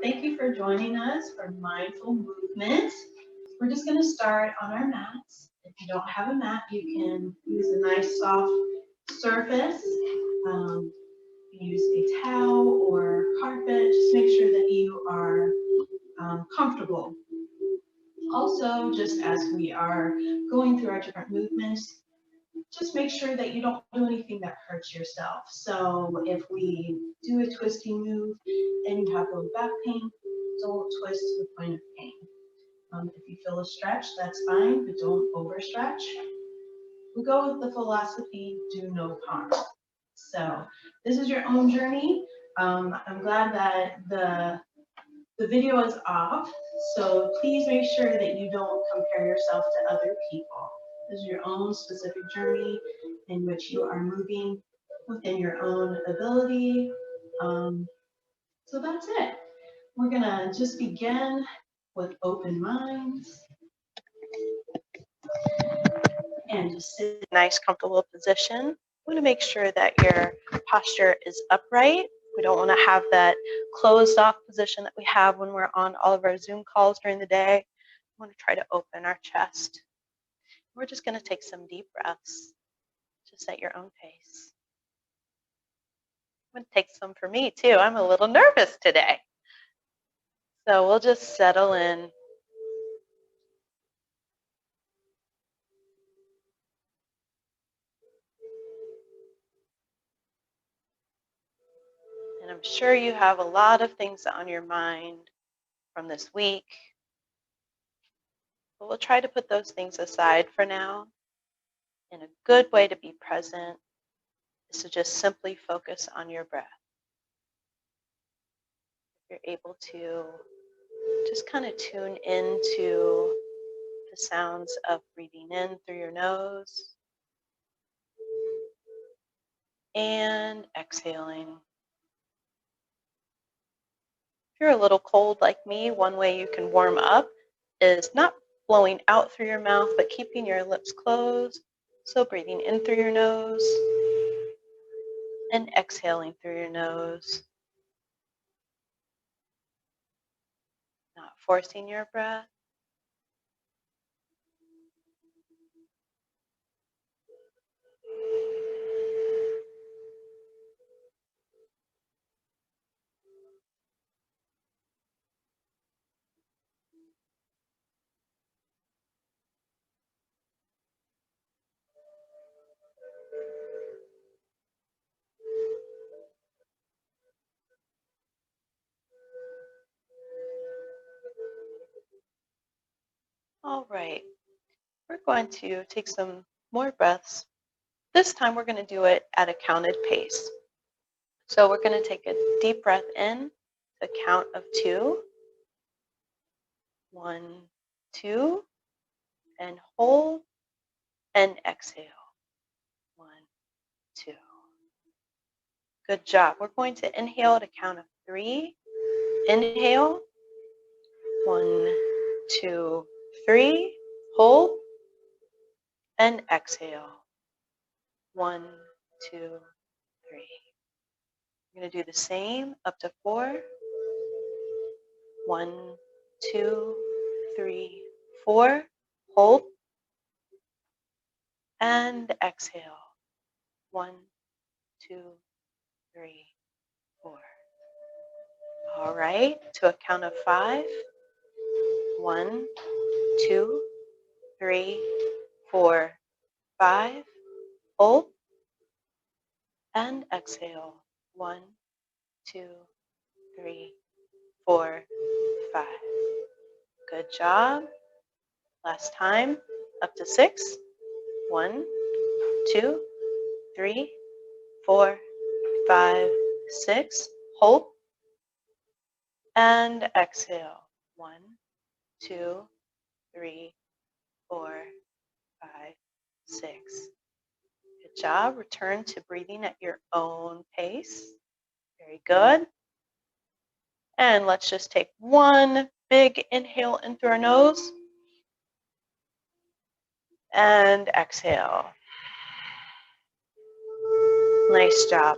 Thank you for joining us for mindful movement. We're just going to start on our mats. If you don't have a mat, you can use a nice soft surface. Use a towel or carpet. Just make sure that you are comfortable. Also, just as we are going through our different movements, just make sure that you don't do anything that hurts yourself. So if we do a twisting move and you have low back pain, don't twist to the point of pain. If you feel a stretch, that's fine, but don't overstretch. We go with the philosophy, do no harm. So this is your own journey. I'm glad that the video is off, so please make sure that you don't compare yourself to other people. This is your own specific journey in which you are moving within your own ability. So that's it. We're gonna just begin with open minds and just sit in a nice, comfortable position. We want to make sure that your posture is upright. We don't want to have that closed off position that we have when we're on all of our Zoom calls during the day. We want to try to open our chest. We're just going to take some deep breaths, just at your own pace. I'm going to take some for me too. I'm a little nervous today. So we'll just settle in. And I'm sure you have a lot of things on your mind from this week. But we'll try to put those things aside for now. And a good way to be present is to just simply focus on your breath. If you're able to just kind of tune into the sounds of breathing in through your nose and exhaling. If you're a little cold like me, one way you can warm up is not blowing out through your mouth, but keeping your lips closed. So breathing in through your nose and exhaling through your nose. Not forcing your breath. All right, we're going to take some more breaths. This time we're going to do it at a counted pace. So we're going to take a deep breath in, the count of 2. 1, 2, and hold and exhale. 1, 2. Good job. We're going to inhale at a count of 3. Inhale. 1, 2, 3. Hold and exhale. 1, 2, 3. We're going to do the same up to 4. 1, 2, 3, 4. Hold and exhale. 1, 2, 3, 4. All right, to a count of 5. 1, 2, 3, 4, 5. Hold and exhale. 1, 2, 3, 4, 5. Good job. Last time, up to 6. 1, 2, 3, 4, 5, 6. Hold and exhale. 1, 2, 3, 4, 5, 6. Good job. Return to breathing at your own pace. Very good. And let's just take one big inhale in through our nose and exhale. Nice job.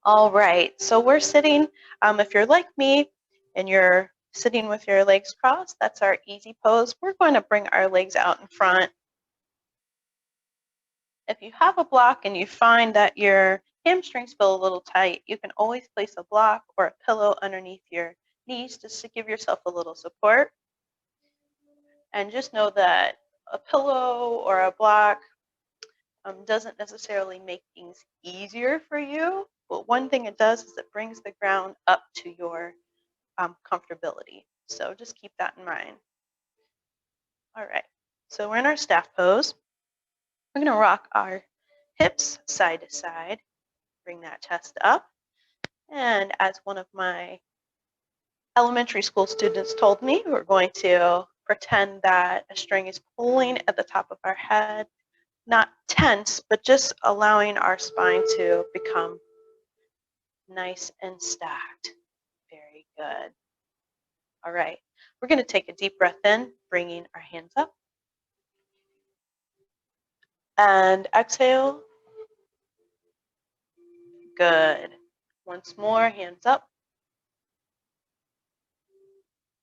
All right, so we're sitting, if you're like me, and you're sitting with your legs crossed, that's our easy pose. We're going to bring our legs out in front. If you have a block and you find that your hamstrings feel a little tight, you can always place a block or a pillow underneath your knees just to give yourself a little support. And just know that a pillow or a block doesn't necessarily make things easier for you, but one thing it does is it brings the ground up to your comfortability. So just keep that in mind. All right, so we're in our staff pose. We're going to rock our hips side to side, bring that chest up. And as one of my elementary school students told me, we're going to pretend that a string is pulling at the top of our head, not tense, but just allowing our spine to become nice and stacked. Very good. All right, we're going to take a deep breath in, bringing our hands up. And exhale. Good. Once more, hands up.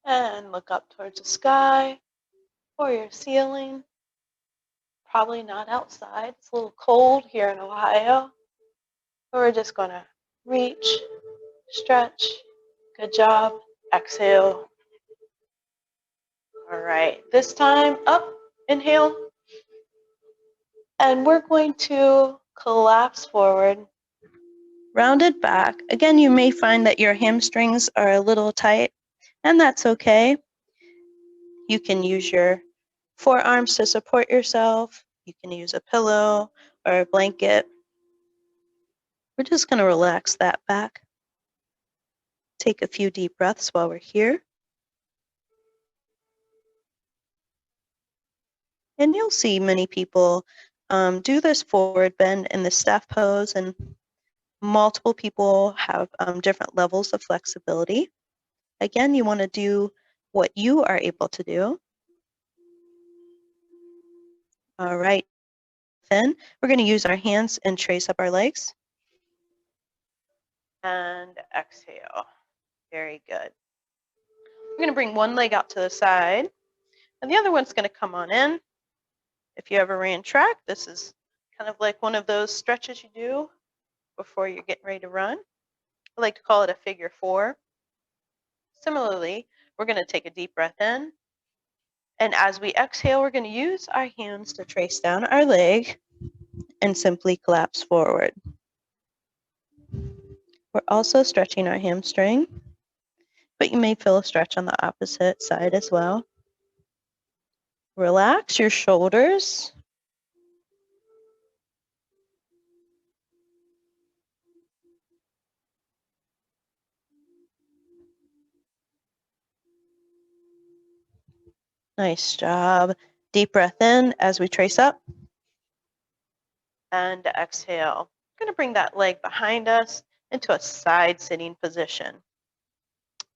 And look up towards the sky or your ceiling. Probably not outside. It's a little cold here in Ohio. So we're just going to reach, stretch. Good job. Exhale. All right. This time up. Inhale. And we're going to collapse forward. Rounded back. Again, you may find that your hamstrings are a little tight, and that's okay. You can use your forearms to support yourself. You can use a pillow or a blanket. We're just going to relax that back. Take a few deep breaths while we're here. And you'll see many people do this forward bend in the staff pose, and multiple people have different levels of flexibility. Again, you want to do what you are able to do. All right. Then we're going to use our hands and trace up our legs. And exhale. Very good. We're going to bring one leg out to the side, and the other one's going to come on in. If you ever ran track, this is kind of like one of those stretches you do before you're getting ready to run. I like to call it a figure 4. Similarly, we're going to take a deep breath in, and as we exhale, we're going to use our hands to trace down our leg and simply collapse forward. We're also stretching our hamstring, but you may feel a stretch on the opposite side as well. Relax your shoulders. Nice job. Deep breath in as we trace up. And exhale. I'm going to bring that leg behind us into a side sitting position.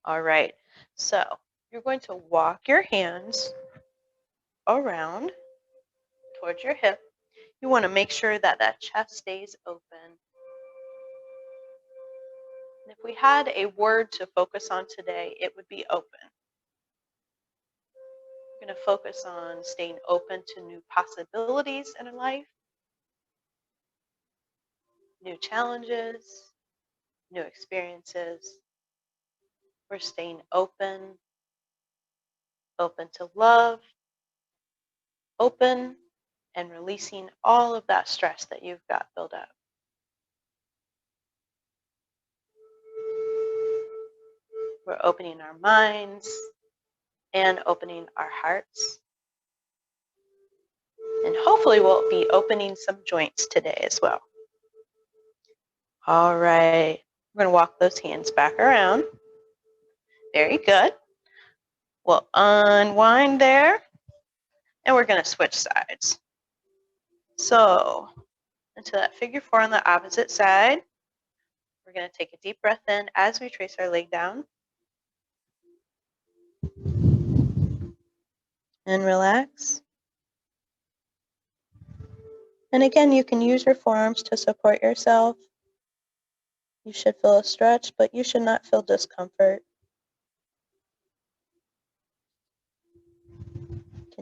All right. So you're going to walk your hands around towards your hip. You want to make sure that that chest stays open. And if we had a word to focus on today, it would be open. We're going to focus on staying open to new possibilities in life, new challenges, new experiences. We're staying open to love, open and releasing all of that stress that you've got built up. We're opening our minds and opening our hearts. And hopefully we'll be opening some joints today as well. All right, we're going to walk those hands back around. Very good. We'll unwind there, and we're going to switch sides. So into that figure 4 on the opposite side, we're going to take a deep breath in as we trace our leg down. And relax. And again, you can use your forearms to support yourself. You should feel a stretch, but you should not feel discomfort.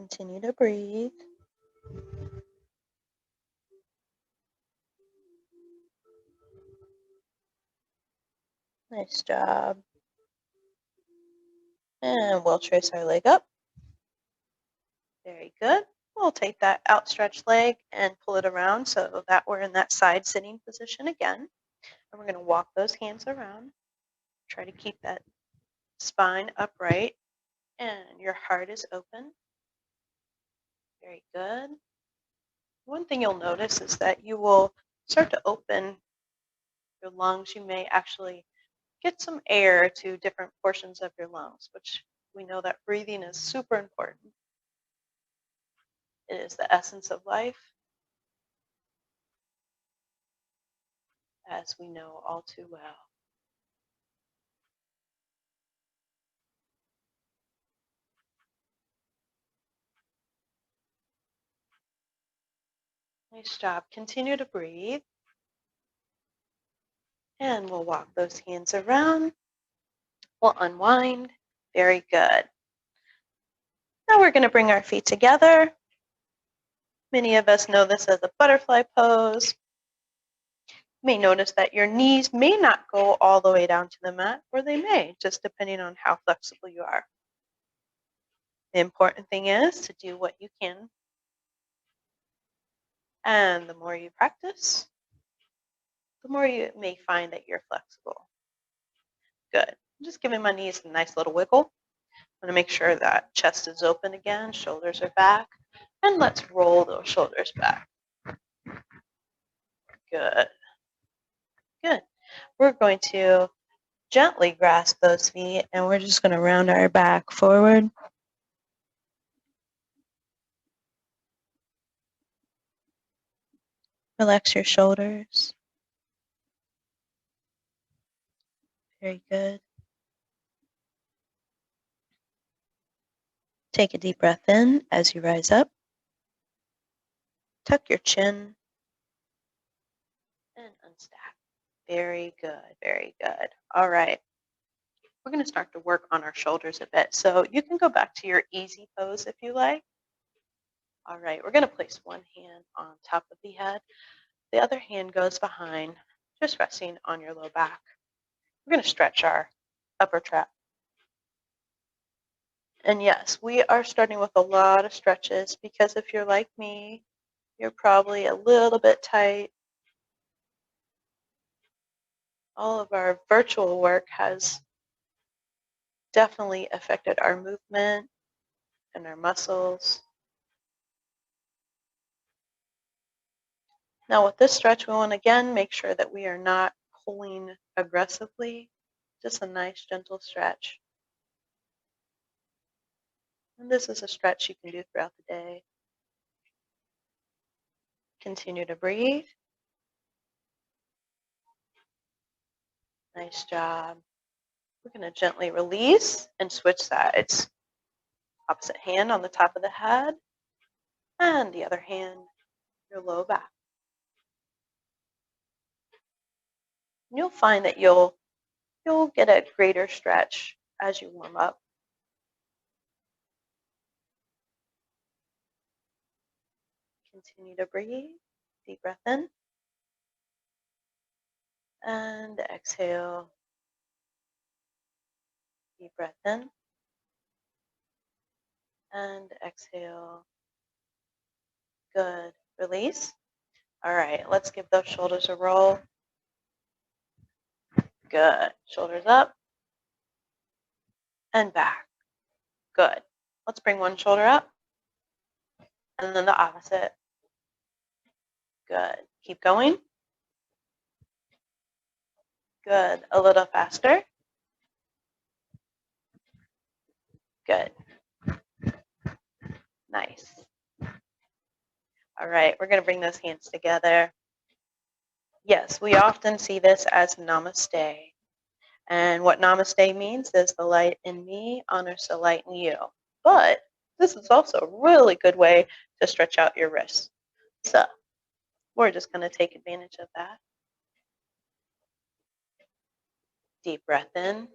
Continue to breathe. Nice job. And we'll trace our leg up. Very good. We'll take that outstretched leg and pull it around so that we're in that side sitting position again. And we're going to walk those hands around. Try to keep that spine upright and your heart is open. Very good. One thing you'll notice is that you will start to open your lungs. You may actually get some air to different portions of your lungs, which we know that breathing is super important. It is the essence of life, as we know all too well. Nice job. Continue to breathe. And we'll walk those hands around. We'll unwind. Very good. Now we're going to bring our feet together. Many of us know this as a butterfly pose. You may notice that your knees may not go all the way down to the mat, or they may, just depending on how flexible you are. The important thing is to do what you can. And the more you practice, the more you may find that you're flexible. Good. I'm just giving my knees a nice little wiggle. I'm going to make sure that chest is open again, shoulders are back, and let's roll those shoulders back. Good. Good. We're going to gently grasp those feet, and we're just going to round our back forward. Relax your shoulders. Very good. Take a deep breath in as you rise up. Tuck your chin and unstack. Very good, very good. All right. We're going to start to work on our shoulders a bit. So you can go back to your easy pose if you like. All right, we're going to place one hand on top of the head. The other hand goes behind, just resting on your low back. We're going to stretch our upper trap. And yes, we are starting with a lot of stretches because if you're like me, you're probably a little bit tight. All of our virtual work has definitely affected our movement and our muscles. Now with this stretch, we want to again make sure that we are not pulling aggressively, just a nice gentle stretch. And this is a stretch you can do throughout the day. Continue to breathe. Nice job. We're going to gently release and switch sides. Opposite hand on the top of the head and the other hand, your low back. And you'll find that you'll get a greater stretch as you warm up. Continue to breathe. Deep breath in. And exhale. Deep breath in. And exhale. Good. Release. All right, let's give those shoulders a roll. Good. Shoulders up and back. Good. Let's bring one shoulder up and then the opposite. Good. Keep going. Good. A little faster. Good. Nice. All right, we're going to bring those hands together. Yes, we often see this as namaste. And what namaste means is the light in me honors the light in you. But this is also a really good way to stretch out your wrists. So we're just going to take advantage of that. Deep breath in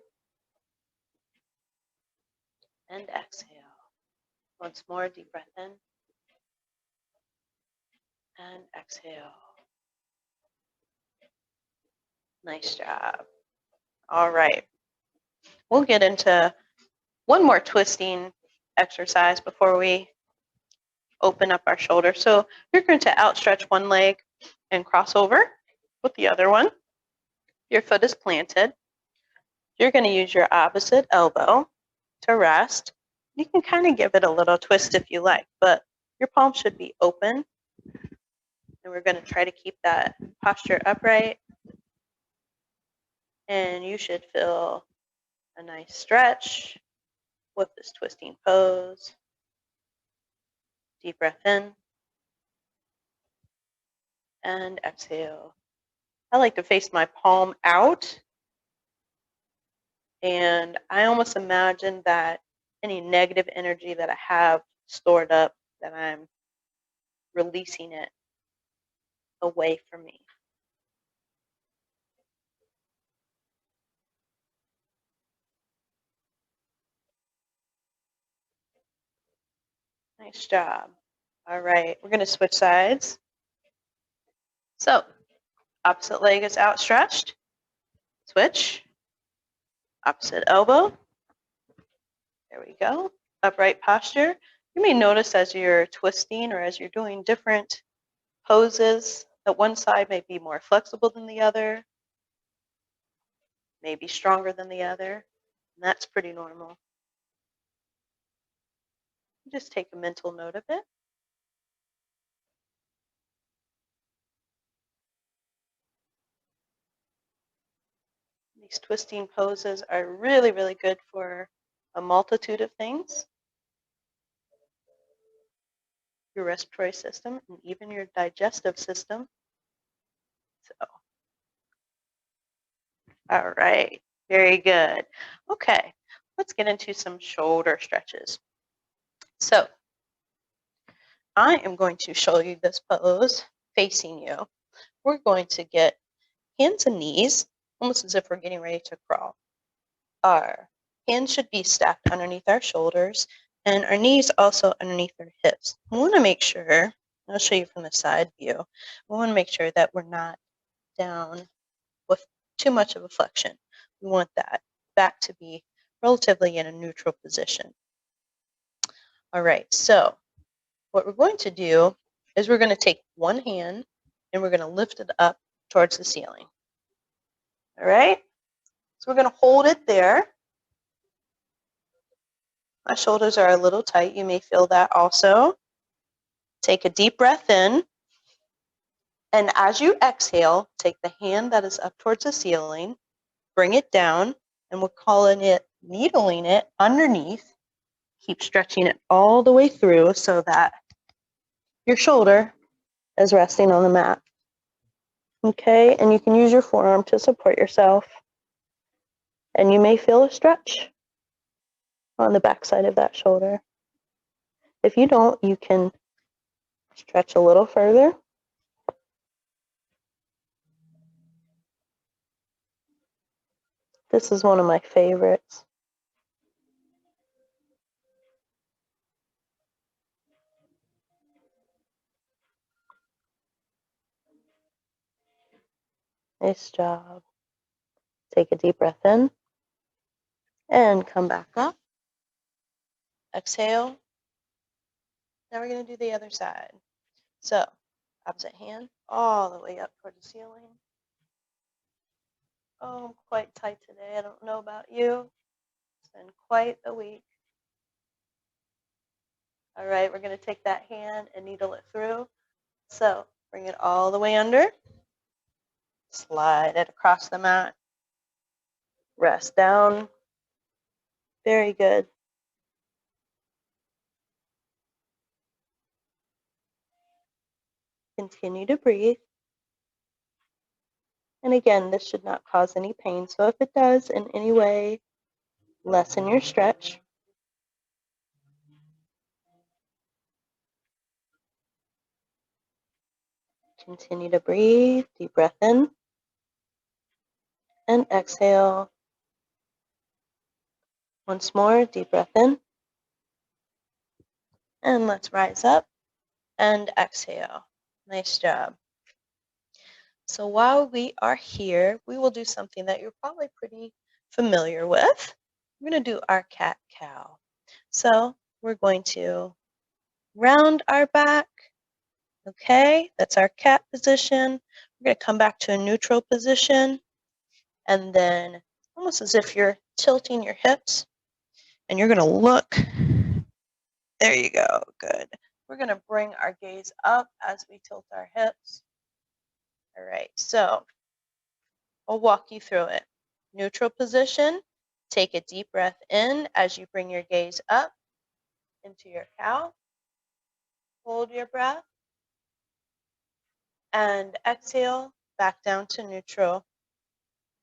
and exhale. Once more, deep breath in. And exhale. Nice job. All right. We'll get into one more twisting exercise before we open up our shoulder. So you're going to outstretch one leg and cross over with the other one. Your foot is planted. You're going to use your opposite elbow to rest. You can kind of give it a little twist if you like, but your palm should be open. And we're going to try to keep that posture upright. And you should feel a nice stretch with this twisting pose. Deep breath in and exhale. I like to face my palm out, and I almost imagine that any negative energy that I have stored up, that I'm releasing it away from me. Nice job. All right, we're going to switch sides. So, opposite leg is outstretched. Switch. Opposite elbow. There we go. Upright posture. You may notice as you're twisting or as you're doing different poses that one side may be more flexible than the other, may be stronger than the other, and that's pretty normal. Just take a mental note of it. These twisting poses are really, really good for a multitude of things. Your respiratory system and even your digestive system. So, all right, very good. Okay, let's get into some shoulder stretches. So, I am going to show you this pose facing you. We're going to get hands and knees, almost as if we're getting ready to crawl. Our hands should be stacked underneath our shoulders, and our knees also underneath our hips. We want to make sure, I'll show you from the side view, we want to make sure that we're not down with too much of a flexion. We want that back to be relatively in a neutral position. All right, so what we're going to do is we're going to take one hand and we're going to lift it up towards the ceiling. All right, so we're going to hold it there. My shoulders are a little tight. You may feel that also. Take a deep breath in. And as you exhale, take the hand that is up towards the ceiling, bring it down, and we're calling it needling it underneath. Keep stretching it all the way through so that your shoulder is resting on the mat. Okay, and you can use your forearm to support yourself. And you may feel a stretch on the back side of that shoulder. If you don't, you can stretch a little further. This is one of my favorites. Nice job. Take a deep breath in and come back up. Exhale. Now we're going to do the other side. So, opposite hand all the way up toward the ceiling. Oh, I'm quite tight today. I don't know about you. It's been quite a week. All right, we're going to take that hand and needle it through. So, bring it all the way under. Slide it across the mat. Rest down. Very good. Continue to breathe. And again, this should not cause any pain. So if it does in any way, lessen your stretch. Continue to breathe. Deep breath in. And exhale. Once more, deep breath in. And let's rise up and exhale. Nice job. So while we are here, we will do something that you're probably pretty familiar with. We're going to do our cat-cow. So we're going to round our back. Okay, that's our cat position. We're going to come back to a neutral position, and then almost as if you're tilting your hips, and you're going to look. There you go. Good. We're going to bring our gaze up as we tilt our hips. All right, so I'll walk you through it. Neutral position. Take a deep breath in as you bring your gaze up into your cow. Hold your breath. And exhale back down to neutral.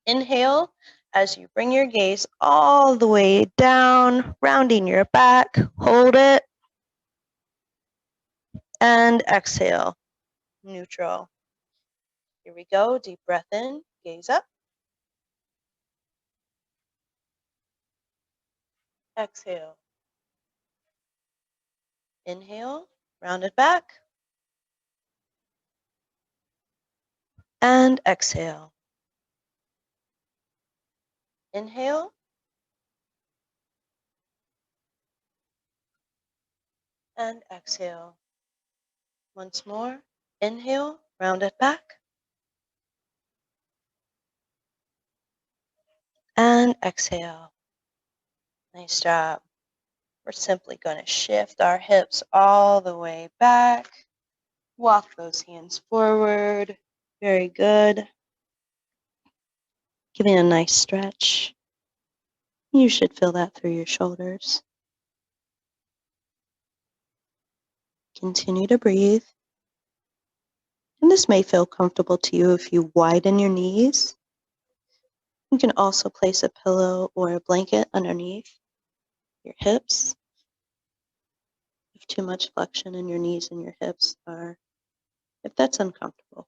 Inhale as you bring your gaze all the way down, rounding your back. Hold it. And exhale, neutral. Here we go. Deep breath in, gaze up. Exhale. Inhale, round it back. And exhale. Inhale. And exhale. Once more. Inhale, round it back. And exhale. Nice job. We're simply going to shift our hips all the way back. Walk those hands forward. Very good. Giving a nice stretch. You should feel that through your shoulders. Continue to breathe. And this may feel comfortable to you if you widen your knees. You can also place a pillow or a blanket underneath your hips. If too much flexion in your knees and your hips if that's uncomfortable.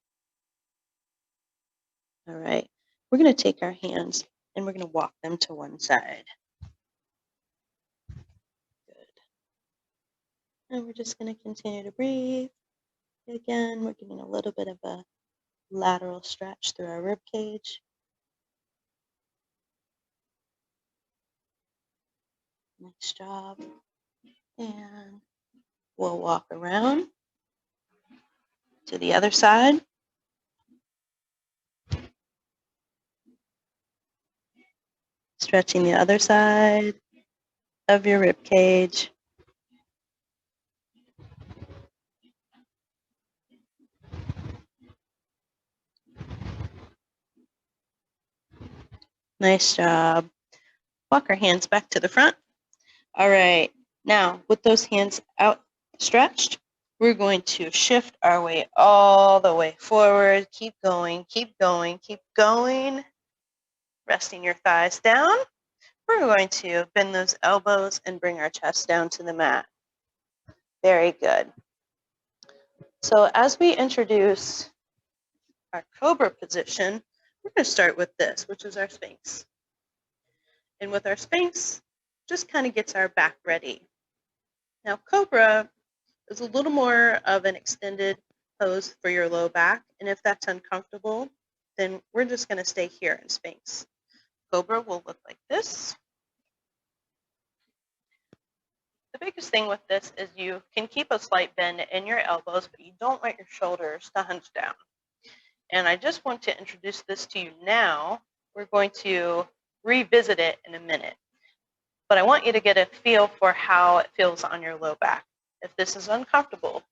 All right, we're going to take our hands and we're going to walk them to one side. Good. And we're just going to continue to breathe. Again, we're getting a little bit of a lateral stretch through our rib cage. Nice job. And we'll walk around to the other side. Stretching the other side of your rib cage. Nice job. Walk our hands back to the front. All right. Now, with those hands outstretched, we're going to shift our weight all the way forward. Keep going, keep going, keep going. Resting your thighs down. We're going to bend those elbows and bring our chest down to the mat. Very good. So as we introduce our cobra position, we're going to start with this, which is our Sphinx. And with our Sphinx, just kind of gets our back ready. Now, cobra is a little more of an extended pose for your low back. And if that's uncomfortable, then we're just going to stay here in Sphinx. Cobra will look like this. The biggest thing with this is you can keep a slight bend in your elbows, but you don't want your shoulders to hunch down. And I just want to introduce this to you now. We're going to revisit it in a minute. But I want you to get a feel for how it feels on your low back. If this is uncomfortable,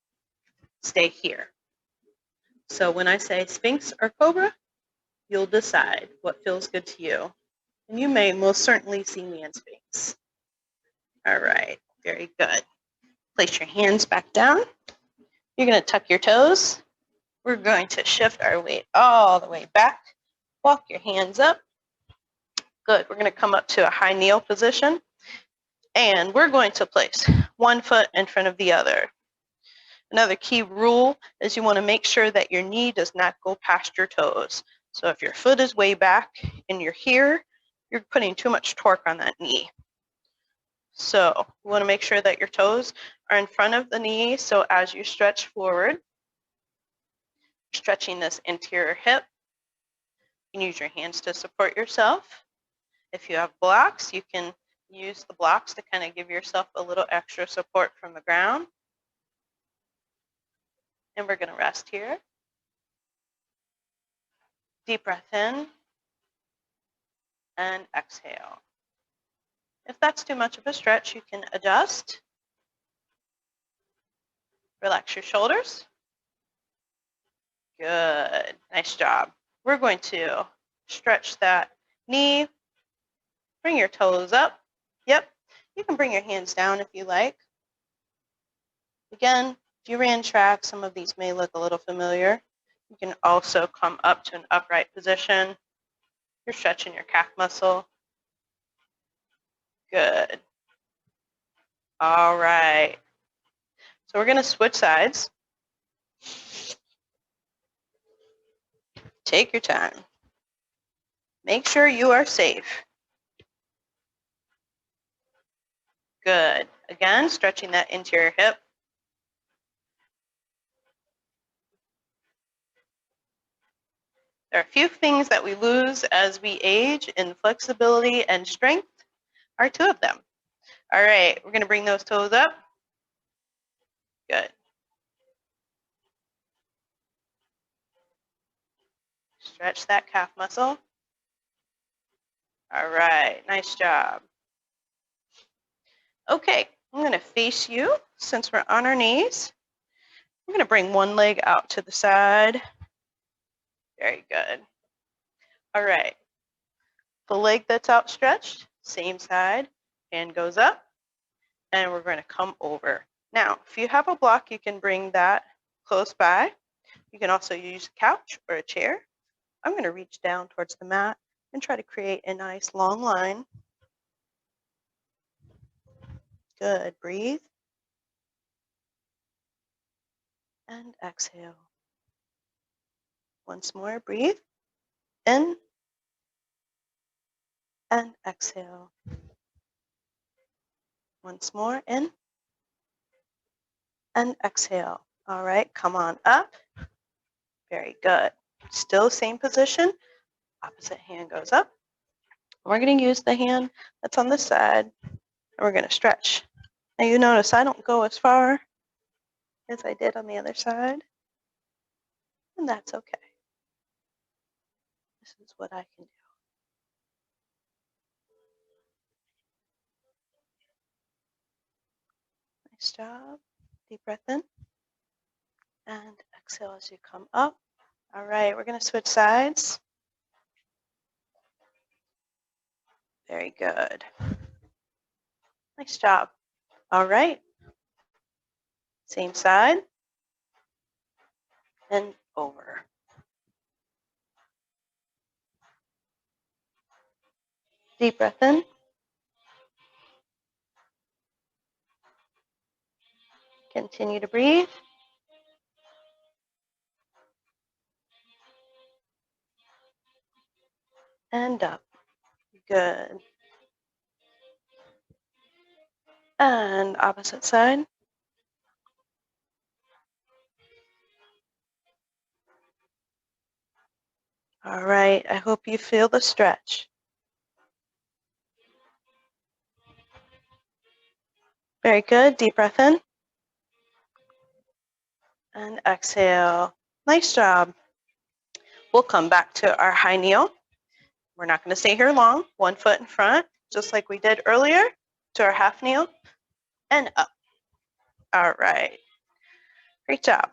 stay here. So when I say Sphinx or Cobra, you'll decide what feels good to you. And you may most certainly see me in Sphinx. All right, very good. Place your hands back down. You're going to tuck your toes. We're going to shift our weight all the way back. Walk your hands up. Good. We're going to come up to a high kneel position. And we're going to place one foot in front of the other. Another key rule is you want to make sure that your knee does not go past your toes. So if your foot is way back and you're here, you're putting too much torque on that knee. So you want to make sure that your toes are in front of the knee. So as you stretch forward, stretching this interior hip, you can use your hands to support yourself. If you have blocks, you can use the blocks to kind of give yourself a little extra support from the ground. And we're going to rest here. Deep breath in and exhale. If that's too much of a stretch, you can adjust. Relax your shoulders. Good. Nice job. We're going to stretch that knee. Bring your toes up. Yep. You can bring your hands down if you like. Again, if you ran track, some of these may look a little familiar. You can also come up to an upright position. You're stretching your calf muscle. Good. All right. So we're going to switch sides. Take your time. Make sure you are safe. Good. Again, stretching that interior hip. There are a few things that we lose as we age, and flexibility and strength are two of them. All right, we're going to bring those toes up. Good. Stretch that calf muscle. All right, nice job. Okay, I'm going to face you since we're on our knees. We're going to bring one leg out to the side. Very good. All right. The leg that's outstretched, same side, hand goes up, and we're going to come over. Now, if you have a block, you can bring that close by. You can also use a couch or a chair. I'm going to reach down towards the mat and try to create a nice long line. Good. Breathe. And exhale. Once more, breathe. In and exhale. Once more, in and exhale. All right, come on up. Very good. Still same position. Opposite hand goes up. We're going to use the hand that's on the side, and we're going to stretch. Now you notice I don't go as far as I did on the other side, and that's okay. This is what I can do. Nice job. Deep breath in and exhale as you come up. All right, we're going to switch sides. Very good. Nice job. All right. Same side and over. Deep breath in. Continue to breathe. And up. Good. And opposite side. All right, I hope you feel the stretch. Very good. Deep breath in. And exhale. Nice job. We'll come back to our high kneel. We're not going to stay here long. 1 foot in front, just like we did earlier, to our half kneel and up. All right. Great job.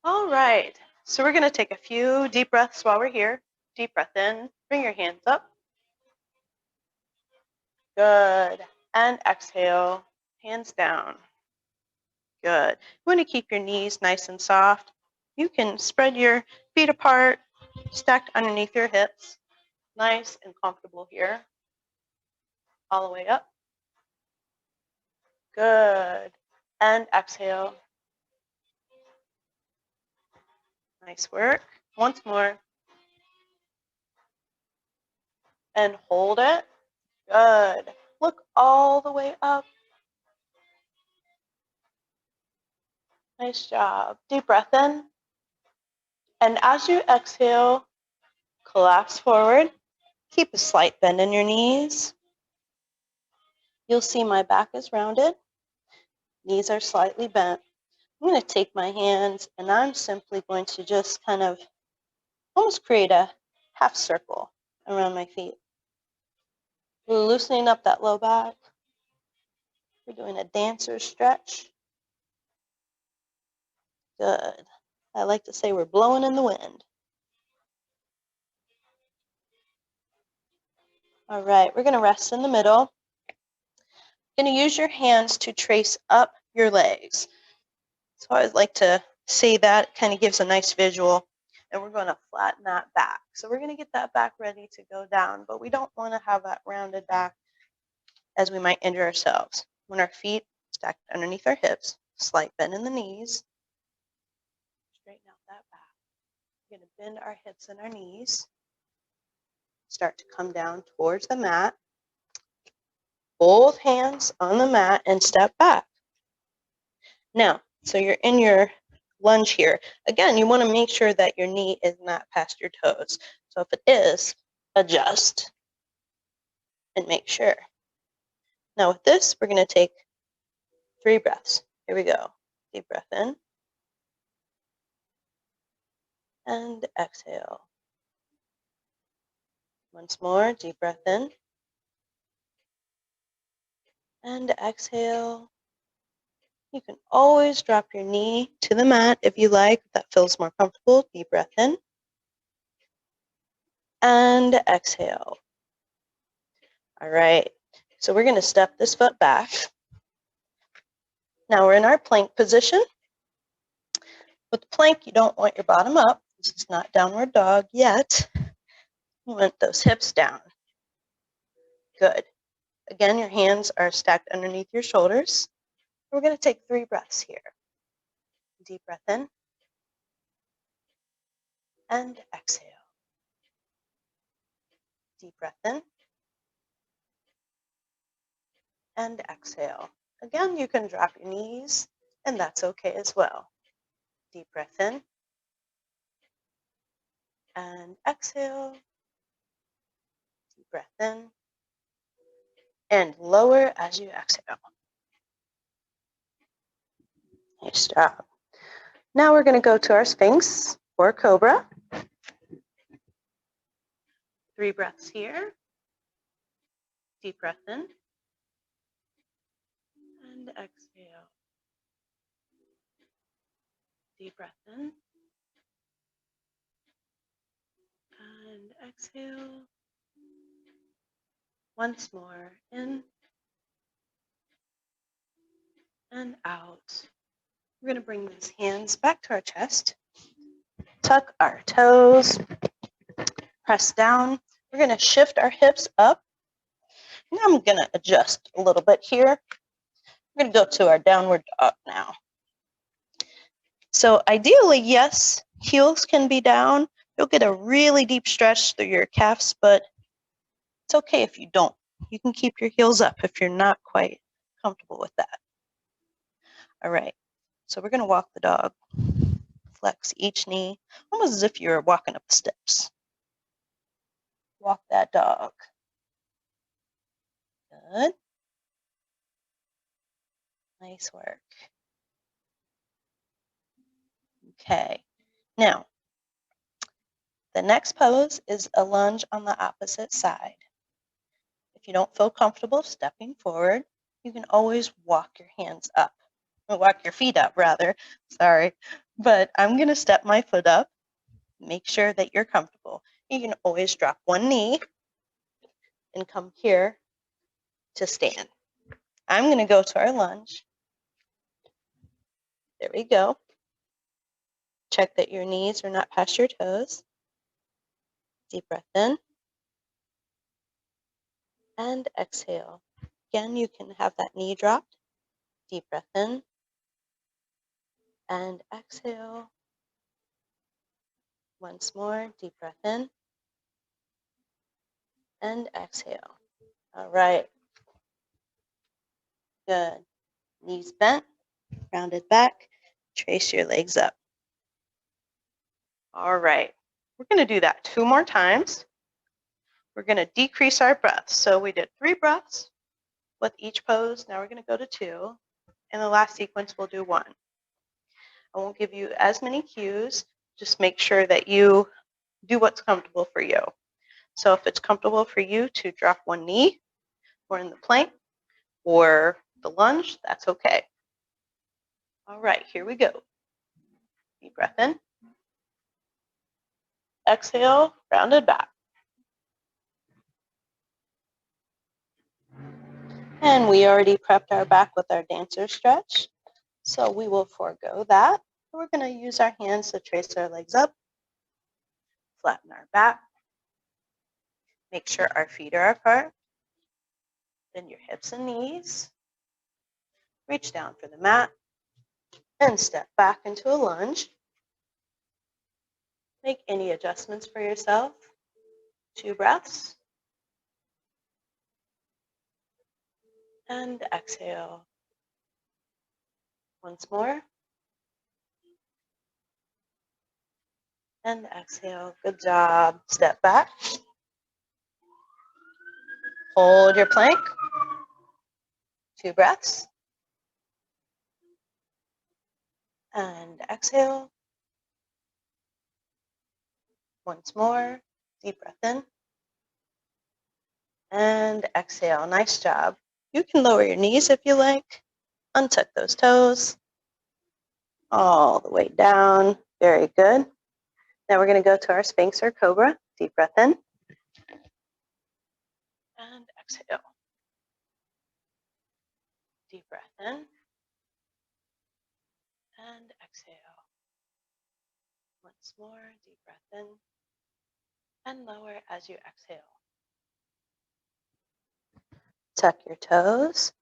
All right. So we're going to take a few deep breaths while we're here. Deep breath in. Bring your hands up. Good. And exhale. Hands down. Good. You want to keep your knees nice and soft. You can spread your feet apart, stacked underneath your hips. Nice and comfortable here. All the way up. Good. And exhale. Nice work. Once more. And hold it. Good. Look all the way up. Nice job. Deep breath in. And as you exhale, collapse forward. Keep a slight bend in your knees. You'll see my back is rounded. Knees are slightly bent. I'm going to take my hands and I'm simply going to just kind of almost create a half circle around my feet. We're loosening up that low back. We're doing a dancer stretch. Good. I like to say we're blowing in the wind. All right, we're going to rest in the middle. You're going to use your hands to trace up your legs. So I would like to say that kind of gives a nice visual. And we're going to flatten that back. So we're going to get that back ready to go down, but we don't want to have that rounded back as we might injure ourselves. When our feet stacked underneath our hips, slight bend in the knees, straighten out that back. We're going to bend our hips and our knees, start to come down towards the mat, both hands on the mat and step back. Now, so you're in your lunge here. Again, you want to make sure that your knee is not past your toes. So if it is, adjust and make sure. Now with this, we're going to take 3 breaths. Here we go. Deep breath in. And exhale. Once more, deep breath in. And exhale. You can always drop your knee to the mat if you like. If that feels more comfortable. Deep breath in. And exhale. All right. So we're going to step this foot back. Now we're in our plank position. With the plank, you don't want your bottom up. This is not downward dog yet. You want those hips down. Good. Again, your hands are stacked underneath your shoulders. We're going to take 3 breaths here. Deep breath in. And exhale. Deep breath in. And exhale. Again, you can drop your knees, and that's okay as well. Deep breath in. And exhale. Deep breath in. And lower as you exhale. Nice job. Now we're going to go to our Sphinx or Cobra. 3 breaths here. Deep breath in. And exhale. Deep breath in. And exhale. Once more, in and out. We're going to bring these hands back to our chest. Tuck our toes. Press down. We're going to shift our hips up. Now I'm going to adjust a little bit here. We're going to go to our downward dog now. So ideally, yes, heels can be down. You'll get a really deep stretch through your calves, but it's okay if you don't. You can keep your heels up if you're not quite comfortable with that. All right, so we're going to walk the dog. Flex each knee, almost as if you're walking up the steps. Walk that dog. Good. Nice work. Okay, now the next pose is a lunge on the opposite side. If you don't feel comfortable stepping forward, you can always walk your hands up. Or walk your feet up, rather. Sorry. But I'm going to step my foot up. Make sure that you're comfortable. You can always drop one knee and come here to stand. I'm going to go to our lunge. There we go. Check that your knees are not past your toes. Deep breath in. And exhale. Again, you can have that knee dropped. Deep breath in. And exhale. Once more, deep breath in. And exhale. All right. Good. Knees bent, rounded back. Trace your legs up. All right. We're going to do that 2 more times. We're going to decrease our breaths. So we did 3 breaths with each pose. Now we're going to go to 2. In the last sequence, we'll do 1. I won't give you as many cues. Just make sure that you do what's comfortable for you. So if it's comfortable for you to drop one knee or in the plank or the lunge, that's okay. All right, here we go. Deep breath in. Exhale, rounded back. And we already prepped our back with our dancer stretch, so we will forego that. We're going to use our hands to trace our legs up, flatten our back, make sure our feet are apart, bend your hips and knees, reach down for the mat, and step back into a lunge. Make any adjustments for yourself. 2 breaths. And exhale. Once more. And exhale. Good job. Step back. Hold your plank. 2 breaths. And exhale. Once more. Deep breath in. And exhale. Nice job. You can lower your knees if you like. Untuck those toes. All the way down. Very good. Now we're going to go to our Sphinx or Cobra. Deep breath in. And exhale. Deep breath in. And exhale. Once more, deep breath in. And lower as you exhale. Tuck your toes.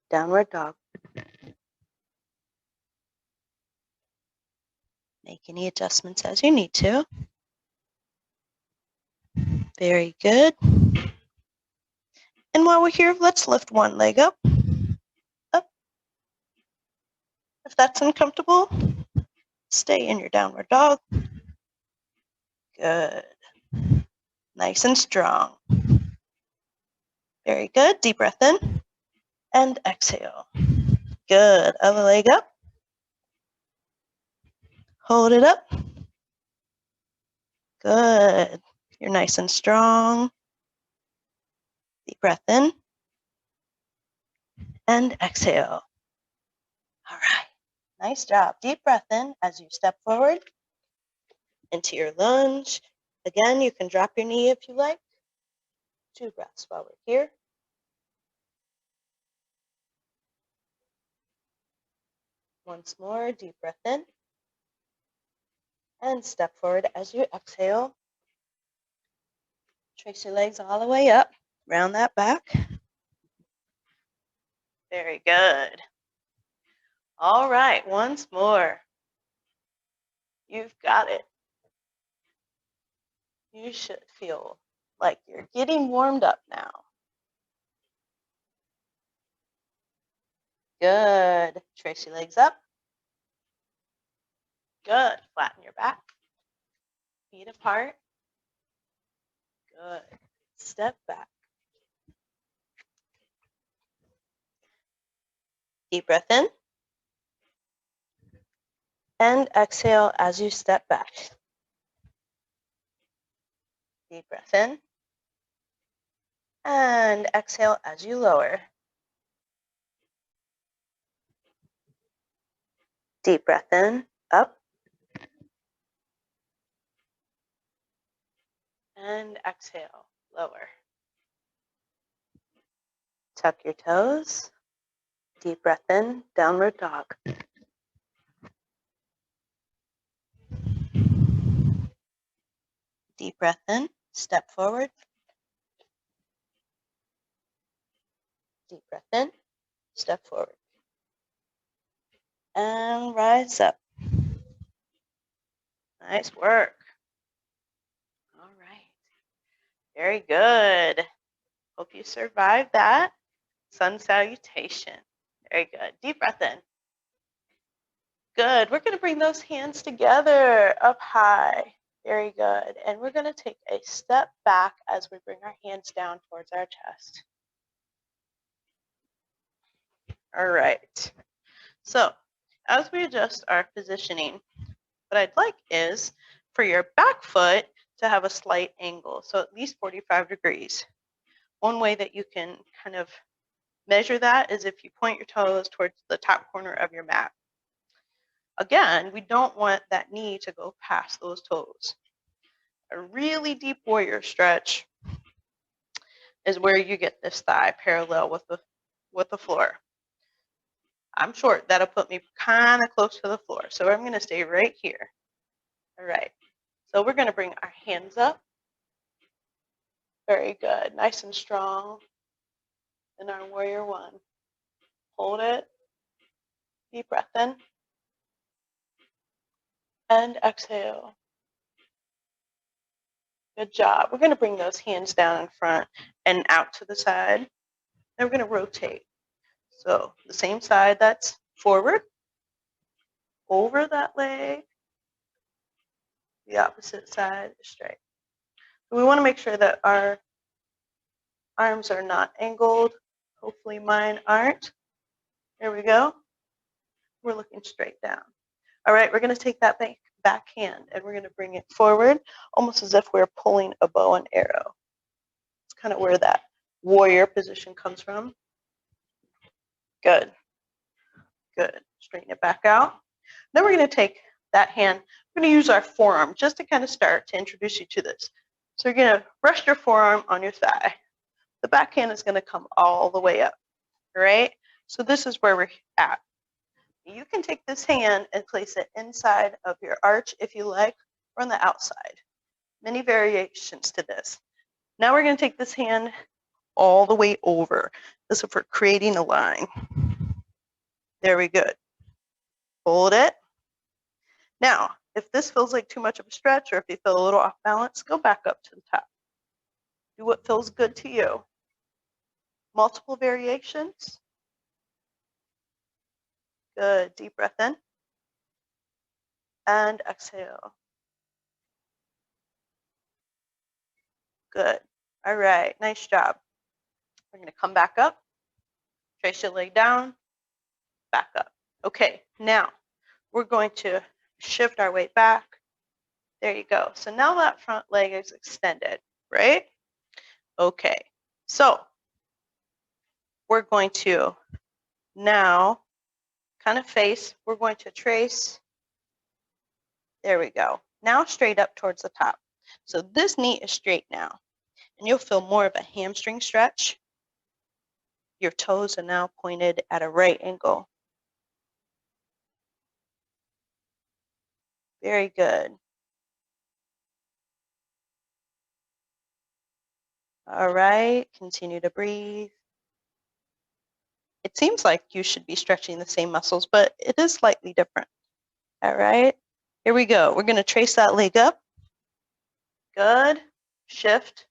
Downward dog. Make any adjustments as you need to. Very good. And while we're here, let's lift one leg up. Up. If that's uncomfortable, stay in your downward dog. Good. Nice and strong. Very good. Deep breath in. And exhale. Good. Other leg up. Hold it up. Good. You're nice and strong. Deep breath in. And exhale. All right. Nice job. Deep breath in as you step forward into your lunge. Again, you can drop your knee if you like. 2 breaths while we're here. Once more, deep breath in. And step forward as you exhale. Trace your legs all the way up. Round that back. Very good. All right, once more. You've got it. You should feel like you're getting warmed up now. Good. Trace your legs up. Good. Flatten your back. Feet apart. Good. Step back. Deep breath in. And exhale as you step back. Deep breath in. And exhale as you lower. Deep breath in, up. And exhale, lower. Tuck your toes. Deep breath in, downward dog. Deep breath in, step forward. Deep breath in, step forward. And rise up. Nice work. All right. Very good. Hope you you survived that. Sun salutation. Very good. Deep breath in. Good. We're going to bring those hands together up high. Very good. And we're going to take a step back as we bring our hands down towards our chest. All right. So as we adjust our positioning, what I'd like is for your back foot to have a slight angle, so at least 45 degrees. One way that you can kind of measure that is if you point your toes towards the top corner of your mat. Again, we don't want that knee to go past those toes. A really deep warrior stretch is where you get this thigh parallel with the floor. I'm short. That'll put me kind of close to the floor. So I'm going to stay right here. All right. So we're going to bring our hands up. Very good. Nice and strong in our warrior one. Hold it. Deep breath in. And exhale. Good job. We're going to bring those hands down in front and out to the side. Then we're going to rotate. So the same side that's forward, over that leg, the opposite side is straight. So we want to make sure that our arms are not angled. Hopefully mine aren't. There we go. We're looking straight down. All right, we're going to take that back hand and we're going to bring it forward, almost as if we're pulling a bow and arrow. It's kind of where that warrior position comes from. Good. Good. Straighten it back out. Then we're going to take that hand. We're going to use our forearm just to kind of start to introduce you to this. So you're going to rest your forearm on your thigh. The back hand is going to come all the way up. All right? So this is where we're at. You can take this hand and place it inside of your arch if you like, or on the outside. Many variations to this. Now we're going to take this hand all the way over. This is for creating a line. There we go. Hold it. Now, if this feels like too much of a stretch or if you feel a little off balance, go back up to the top. Do what feels good to you. Multiple variations. Good. Deep breath in. And exhale. Good. All right. Nice job. We're going to come back up. Trace your leg down. Back up. Okay. Now, we're going to shift our weight back. There you go. So now that front leg is extended, right? Okay. So we're going to now kind of face. We're going to trace. There we go. Now straight up towards the top. So this knee is straight now. And you'll feel more of a hamstring stretch. Your toes are now pointed at a right angle. Very good. All right, continue to breathe. It seems like you should be stretching the same muscles, but it is slightly different. All right, here we go. We're going to trace that leg up. Good. Shift.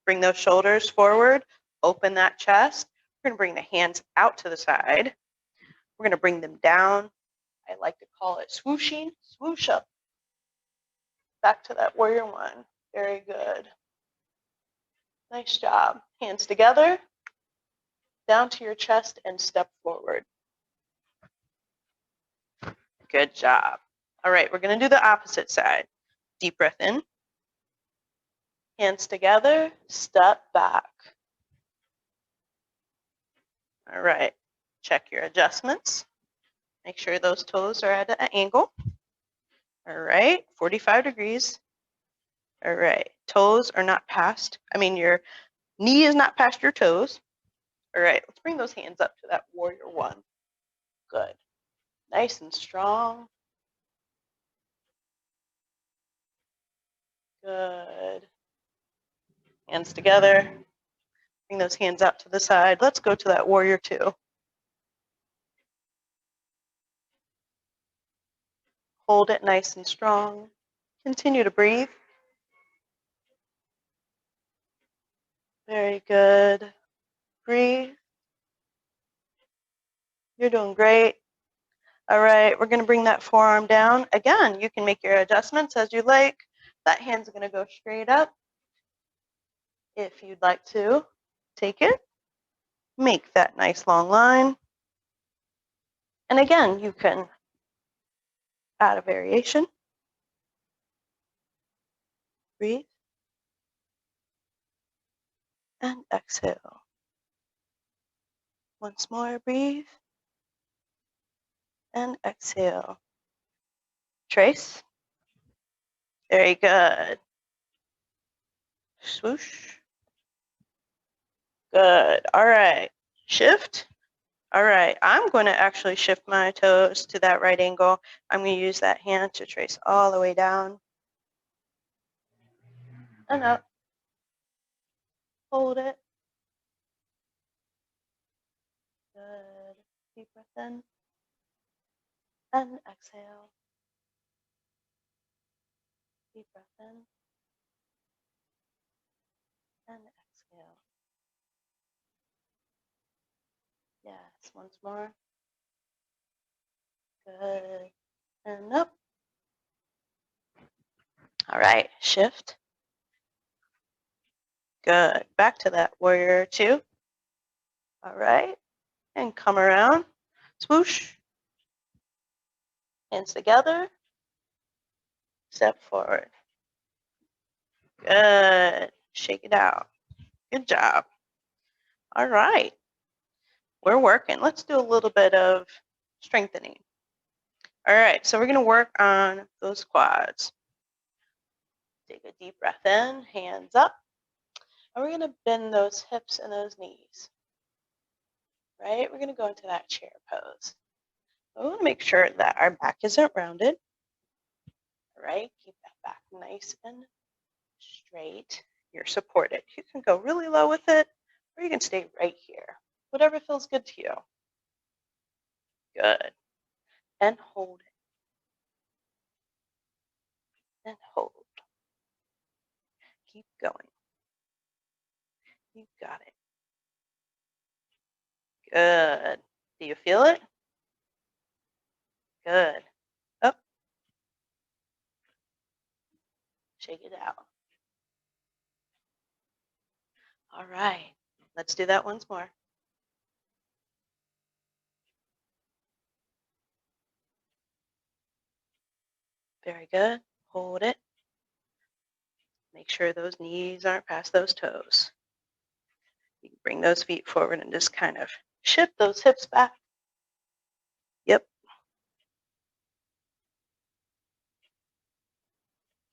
Bring those shoulders forward. Open that chest. We're going to bring the hands out to the side. We're going to bring them down. I like to call it swooshing. Swoosh up. Back to that warrior one. Very good. Nice job. Hands together. Down to your chest and step forward. Good job. All right, we're going to do the opposite side. Deep breath in. Hands together. Step back. All right. Check your adjustments. Make sure those toes are at an angle. All right. 45 degrees. All right. Toes are not past. Your knee is not past your toes. All right. Let's bring those hands up to that warrior one. Good. Nice and strong. Good. Hands together. Bring those hands out to the side. Let's go to that warrior two. Hold it nice and strong. Continue to breathe. Very good. Breathe. You're doing great. All right, we're going to bring that forearm down. Again, you can make your adjustments as you like. That hand's going to go straight up. If you'd like to take it, make that nice long line. And again, you can add a variation. Breathe. And exhale. Once more, breathe. And exhale. Trace. Very good. Swoosh. Good. All right. Shift. All right. I'm going to actually shift my toes to that right angle. I'm going to use that hand to trace all the way down. And up. Hold it. Good. Deep breath in. And exhale. Deep breath in. And exhale. Yes. Once more. Good. And up. All right. Shift. Good. Back to that warrior two. All right. And come around. Swoosh. Hands together. Step forward. Good. Shake it out. Good job. All right. We're working. Let's do a little bit of strengthening. All right. So we're going to work on those quads. Take a deep breath in. Hands up. And we're going to bend those hips and those knees. Right? We're going to go into that chair pose. We want to make sure that our back isn't rounded. All right? Keep that back nice and straight. You're supported. You can go really low with it, or you can stay right here. Whatever feels good to you. Good. And hold it. And hold. Keep going. You got it. Good. Do you feel it? Good. Up. Shake it out. All right. Let's do that once more. Very good. Hold it. Make sure those knees aren't past those toes. You can bring those feet forward and just kind of shift those hips back. Yep.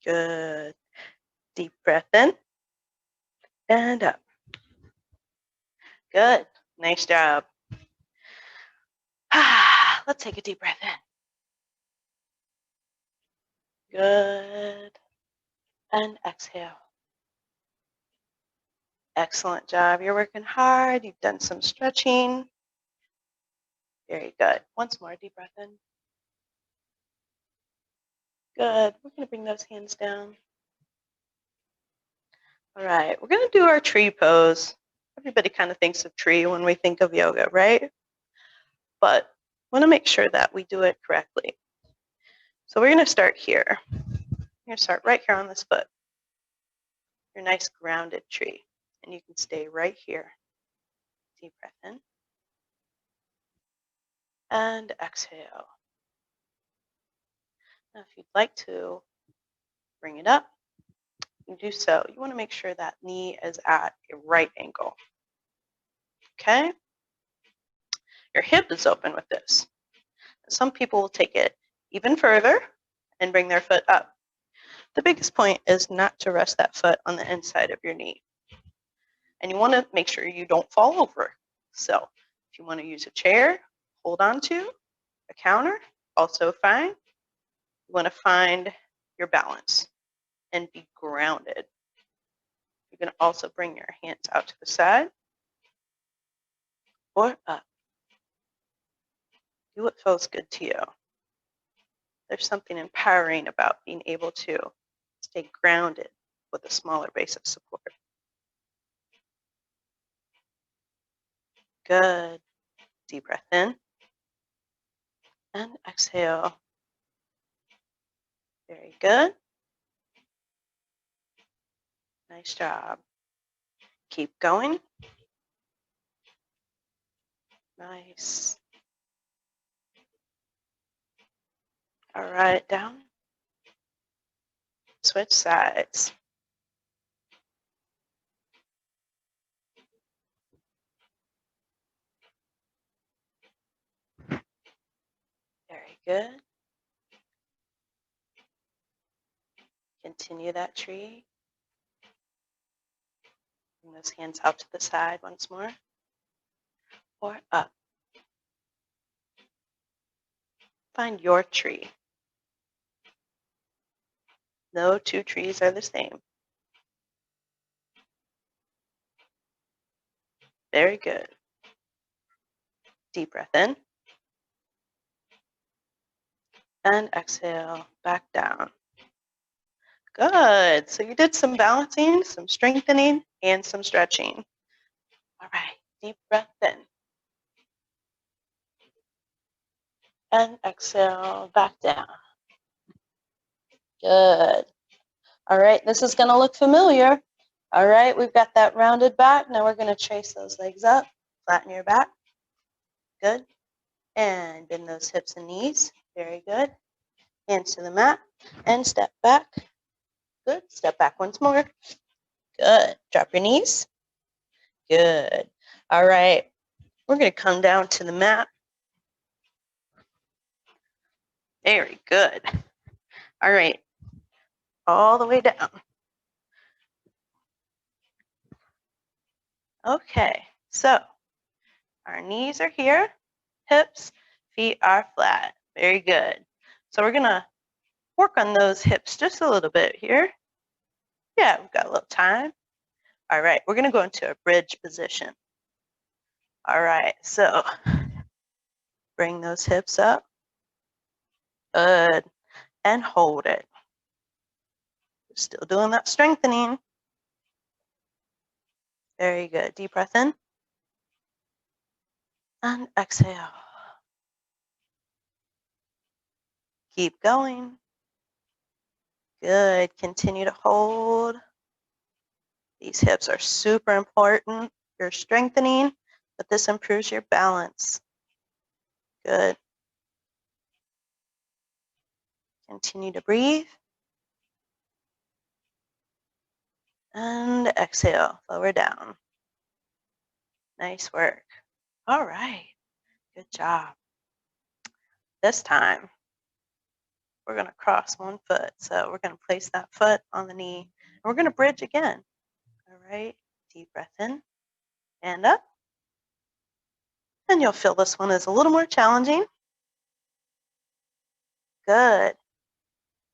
Good. Deep breath in and up. Good. Nice job. Let's take a deep breath in. Good. And exhale. Excellent job. You're working hard. You've done some stretching. Very good. Once more, deep breath in. Good. We're going to bring those hands down. All right. We're going to do our tree pose. Everybody kind of thinks of tree when we think of yoga, right? But we want to make sure that we do it correctly. So we're going to start here. We're going to start right here on this foot. Your nice grounded tree. And you can stay right here. Deep breath in. And exhale. Now if you'd like to bring it up, you do so. You want to make sure that knee is at a right angle. Okay? Your hip is open with this. Some people will take it even further and bring their foot up. The biggest point is not to rest that foot on the inside of your knee. And you want to make sure you don't fall over. So if you want to use a chair, hold on to, a counter, also fine. You want to find your balance and be grounded. You can also bring your hands out to the side or up. Do what feels good to you. There's something empowering about being able to stay grounded with a smaller base of support. Good. Deep breath in. And exhale. Very good. Nice job. Keep going. Nice. All right, down. Switch sides. Very good. Continue that tree. Bring those hands out to the side once more. Or up. Find your tree. No two trees are the same. Very good. Deep breath in. And exhale, back down. Good. So you did some balancing, some strengthening, and some stretching. All right. Deep breath in. And exhale, back down. Good. All right. This is going to look familiar. All right. We've got that rounded back. Now we're going to trace those legs up. Flatten your back. Good. And bend those hips and knees. Very good. Hands to the mat. And step back. Good. Step back once more. Good. Drop your knees. Good. All right. We're going to come down to the mat. Very good. All right. All the way down. Okay. So our knees are here. Hips, feet are flat. Very good. So we're going to work on those hips just a little bit here. Yeah, we've got a little time. All right. We're going to go into a bridge position. All right. So bring those hips up. Good. And hold it. Still doing that strengthening. Very good. Deep breath in. And exhale. Keep going. Good. Continue to hold. These hips are super important. You're strengthening, but this improves your balance. Good. Continue to breathe. And exhale. Lower down. Nice work. All right. Good job. This time, we're going to cross one foot. So we're going to place that foot on the knee. And we're going to bridge again. All right. Deep breath in and up. And you'll feel this one is a little more challenging. Good.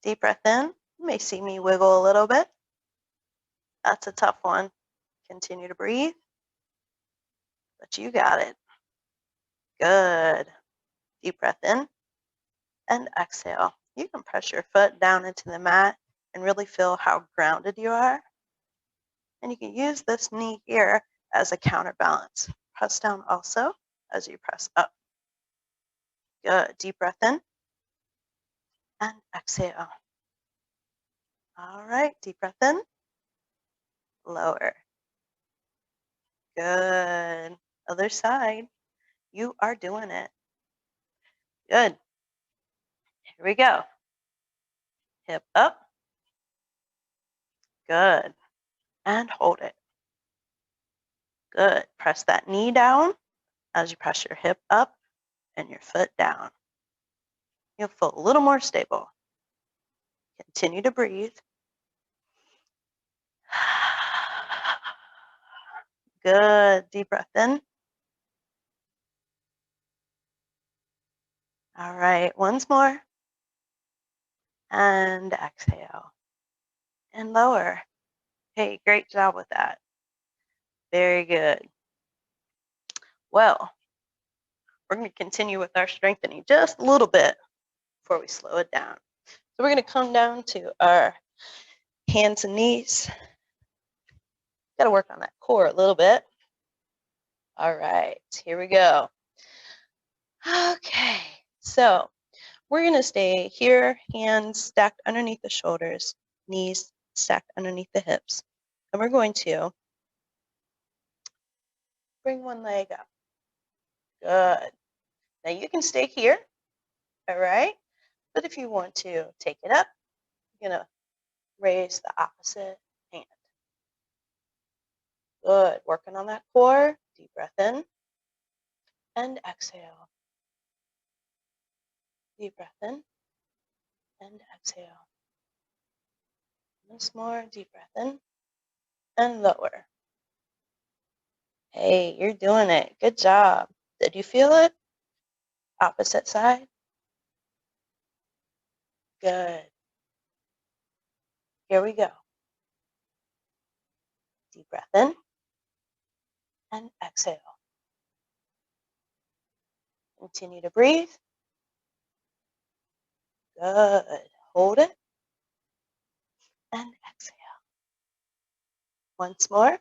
Deep breath in. You may see me wiggle a little bit. That's a tough one. Continue to breathe. But you got it. Good. Deep breath in and exhale. You can press your foot down into the mat and really feel how grounded you are. And you can use this knee here as a counterbalance. Press down also as you press up. Good. Deep breath in and exhale. All right. Deep breath in. Lower. Good. Other side. You are doing it. Good. Here we go. Hip up. Good. And hold it. Good. Press that knee down as you press your hip up and your foot down. You'll feel a little more stable. Continue to breathe. Good. Deep breath in. All right. Once more. And exhale. And lower. Hey, great job with that. Very good. Well, we're going to continue with our strengthening just a little bit before we slow it down. So we're going to come down to our hands and knees. Got to work on that core a little bit. All right, here we go. Okay, so we're going to stay here, hands stacked underneath the shoulders, knees stacked underneath the hips. And we're going to bring one leg up. Good. Now you can stay here, all right? But if you want to take it up, you're going to raise the opposite hand. Good. Working on that core. Deep breath in and exhale. Deep breath in and exhale. Once more, deep breath in and lower. Hey, you're doing it. Good job. Did you feel it? Opposite side. Good. Here we go. Deep breath in and exhale. Continue to breathe. Good. Hold it and exhale. Once more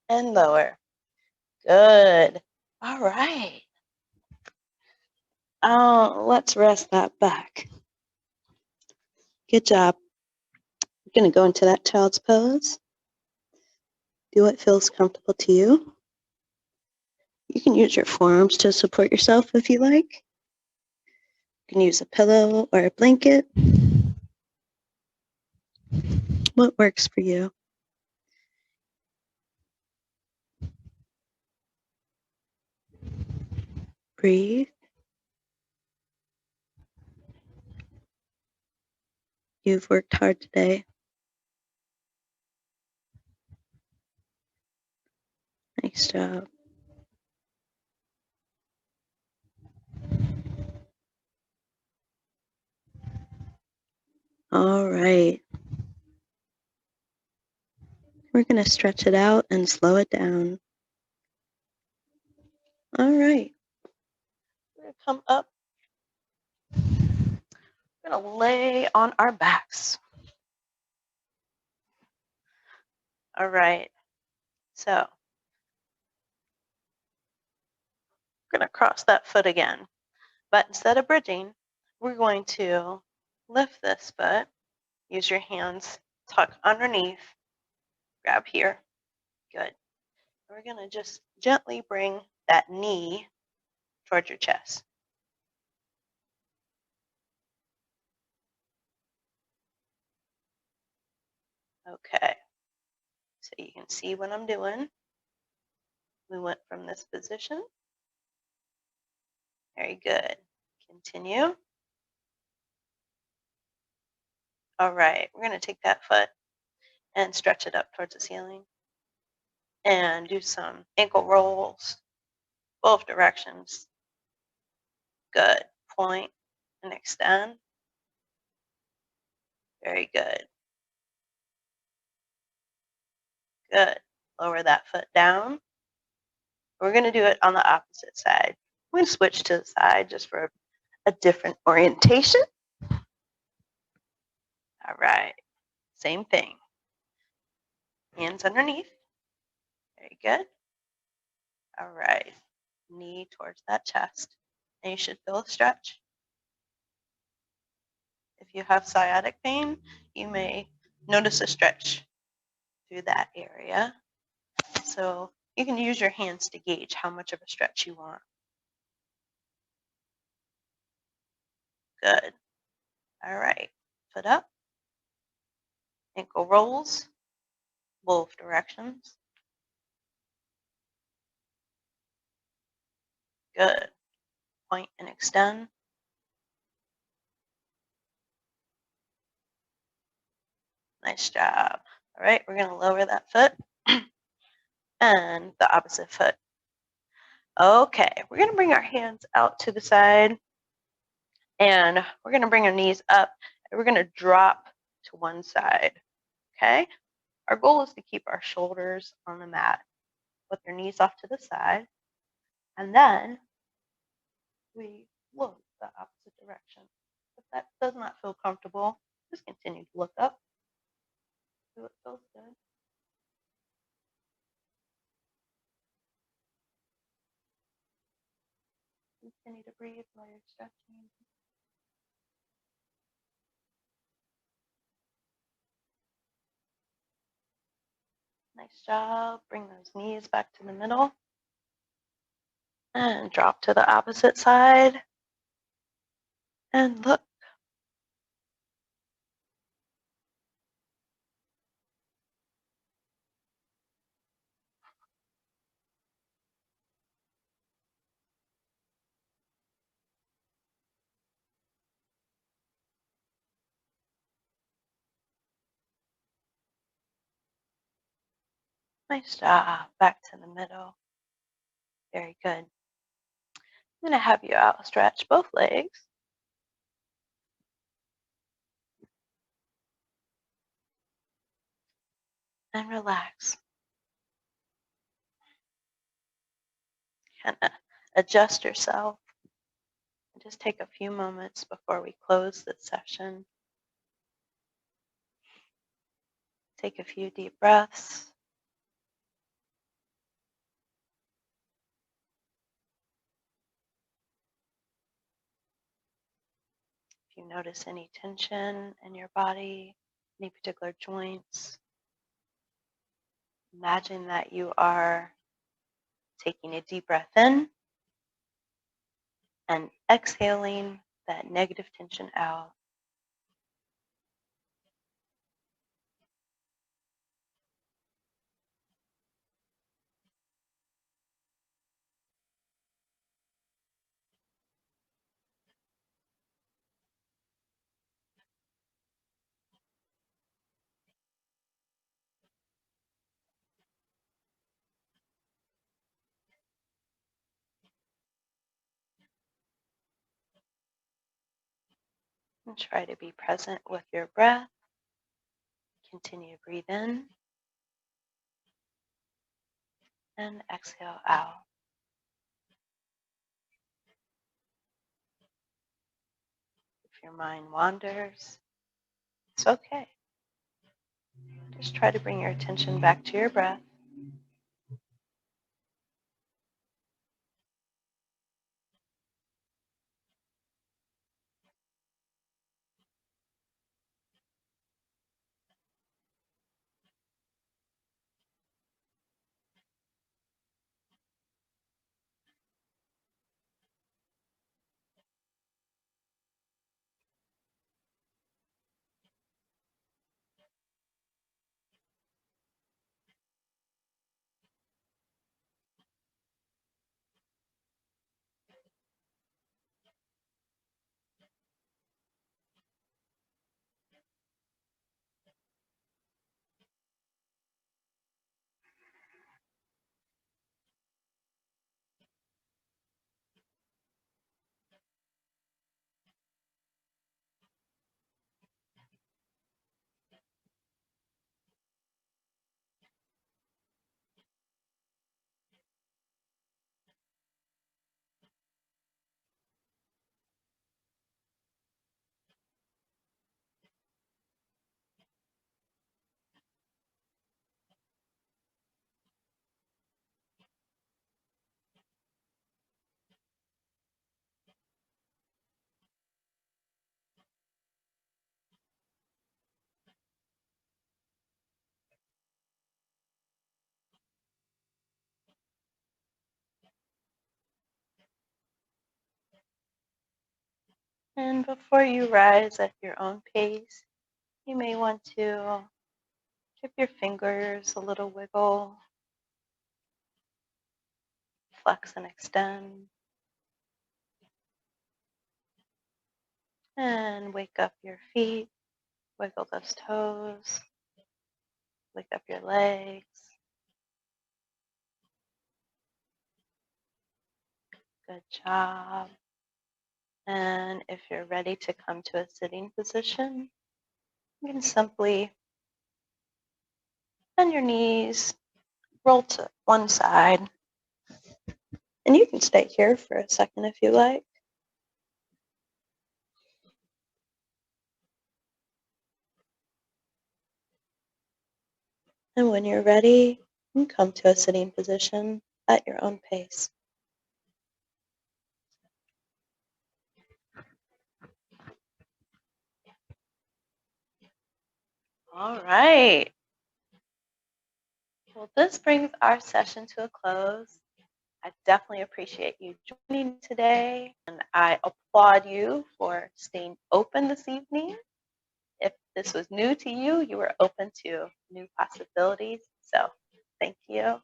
and lower. Good. All right. Let's rest that back. Good job. We're going to go into that child's pose. Do what feels comfortable to you. You can use your forearms to support yourself if you like. You can use a pillow or a blanket. What works for you? Breathe. You've worked hard today. Nice job. All right. We're going to stretch it out and slow it down. All right. We're going to come up. We're going to lay on our backs. All right. So we're going to cross that foot again. But instead of bridging, we're going to lift this foot. Use your hands, tuck underneath, grab here. Good. We're going to just gently bring that knee towards your chest. Okay. So you can see what I'm doing. We went from this position. Very good. Continue. All right. We're going to take that foot and stretch it up towards the ceiling and do some ankle rolls, both directions. Good. Point and extend. Very good. Good. Lower that foot down. We're going to do it on the opposite side. We're going to switch to the side just for a different orientation. All right. Same thing. Hands underneath. Very good. All right. Knee towards that chest. And you should feel a stretch. If you have sciatic pain, you may notice a stretch through that area. So you can use your hands to gauge how much of a stretch you want. Good. All right. Foot up. Ankle rolls, both directions. Good. Point and extend. Nice job. All right, we're going to lower that foot and the opposite foot. Okay, we're going to bring our hands out to the side and we're going to bring our knees up and we're going to drop to one side. Okay, our goal is to keep our shoulders on the mat with your knees off to the side, and then we look the opposite direction. If that does not feel comfortable, just continue to look up. Do what feels good. Continue to breathe while you're stretching. Nice job. Bring those knees back to the middle. And drop to the opposite side. And look. Nice job. Back to the middle. Very good. I'm going to have you outstretch both legs. And relax. Kind of adjust yourself. And just take a few moments before we close this session. Take a few deep breaths. If you notice any tension in your body, any particular joints, imagine that you are taking a deep breath in and exhaling that negative tension out. And try to be present with your breath. Continue to breathe in and exhale out. If your mind wanders, it's okay. Just try to bring your attention back to your breath. And before you rise at your own pace, you may want to give your fingers a little wiggle, flex and extend, and wake up your feet, wiggle those toes, wake up your legs. Good job. And if you're ready to come to a sitting position, you can simply bend your knees, roll to one side, and you can stay here for a second if you like. And when you're ready, you can come to a sitting position at your own pace. All right. Well, this brings our session to a close. I definitely appreciate you joining today, and I applaud you for staying open this evening. If this was new to you, you were open to new possibilities. So thank you.